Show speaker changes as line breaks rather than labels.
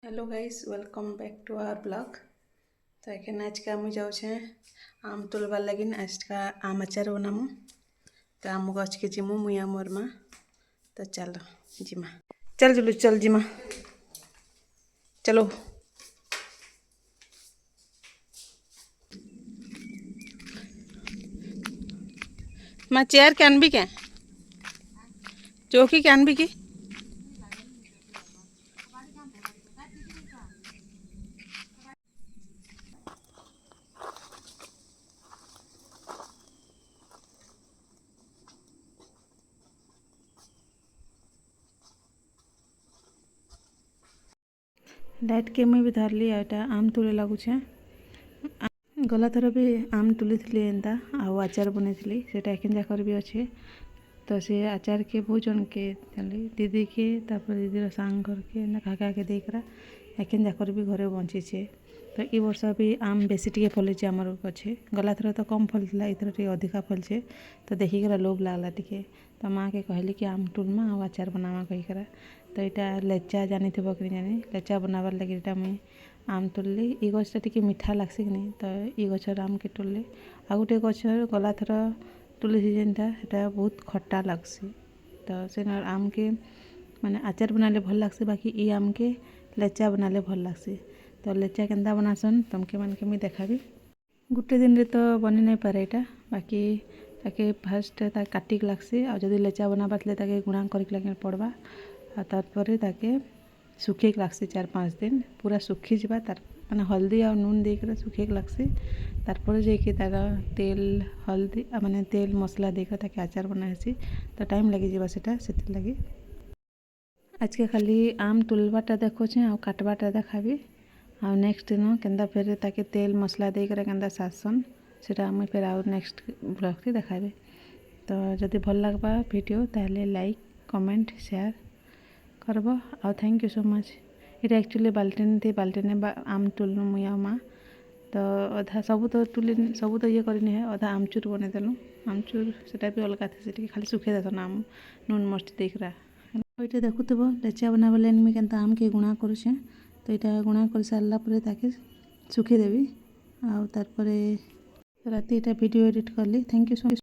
Hello guys, welcome back to our blog. तो एखन आज का मुझे जाऊे आम तोलबार लगिन आज का आम अचार बनामु। तो आम गछ के जिमु मुई मोर माँ। तो चलो जिमा, चल जुलू चल जिमा, चलो। माँ चेयर के आनबी क्या, चौकी के आनबी की? लाइट के मुई भी धरली एटा आम तुले लगुछे। गला थर भी आम तुली एंता आउ आचार बनई सेटा एखन जाकर भी अच्छे। तो से आचार के बहुत जन के दीदी के तापर दीदीर सांग घर के काका के देकरा एखन जाकर भी घरे बंचीचे। तो ये वर्ष भी आम बेसी टे फलिचे आमर गछे। गला थर तो कम फलता, इथर टे अधिका फलचे। तो देखिक लोभ लागला टे। तो माँ के कहली कि आम टुलमा आ आचार बनावा कहीकरा। तो यहाँ लेचा जानी थे कि जानी लेचा बनाबार लगे यहाँ मुई आम तुलली। ये गछटा टे मीठा लगसी कि नहीं, तो ये गचर आम के तुलली। आ गोटे गचर गला थर तुली जेनटा सेटा बहुत खट्टा लगसी। तो से आम के माने आचार बनाले भल लगसी, बाकी ई आम के लेचा बनाले भल लगसी। तो लेचा केन्दा बनासन तुमके मन के मुई देखाबी। गुटे दिन रे तो बनी नहीं पारे यहाँ, बाकी ताके फास्ट काटिक लगसी। आ जदि लेचा बनाबार ताके गुणा करिक लगे पड़वा। आ तारपरे ताके सुखेक लगसी 4-5 दिन पूरा सुखी जावा। तार माने हल्दी और नून देकर सुखेक लगसी। तारपरे जाइए तार तेल हल्दी माने तेल मसला देकर ताके आचार बनासी। तो टाइम लगी जावा सेटा सेति लगी। आज के खाली आम तुलबाटा देखोछे आ काटबाटा देखाबी। आ नेक्स्ट दिन केन्दा फेर ताके तेल मसला देकर केन्दा सासन सेटा मुई फेर आउ नेक्स्ट ब्लॉग रे देखाबी। तो जदि भल लगबा वीडियो ताहले लाइक कमेंट शेयर करब। आ थैंक यू सो मच। ये एक्चुअली बाल्टीन थी, बाल्टीने आम तुलनु मुई आ माँ। तो अधा सब तो ये करनी है, अधा आमचूर बनईदेलु। आमचूर सेटा भी अलग थे, से खाली सुखे देसन आम नून मर्च देकरा। ये देखुव लेचा बनाबा लाइन मुई केन्ता आम के गुणा करुछे। तो यहाँ गुणा कर सारा पर ताके सुखेदेवी। आ तारपरे राति वीडियो एडिट करली। Thank you so much.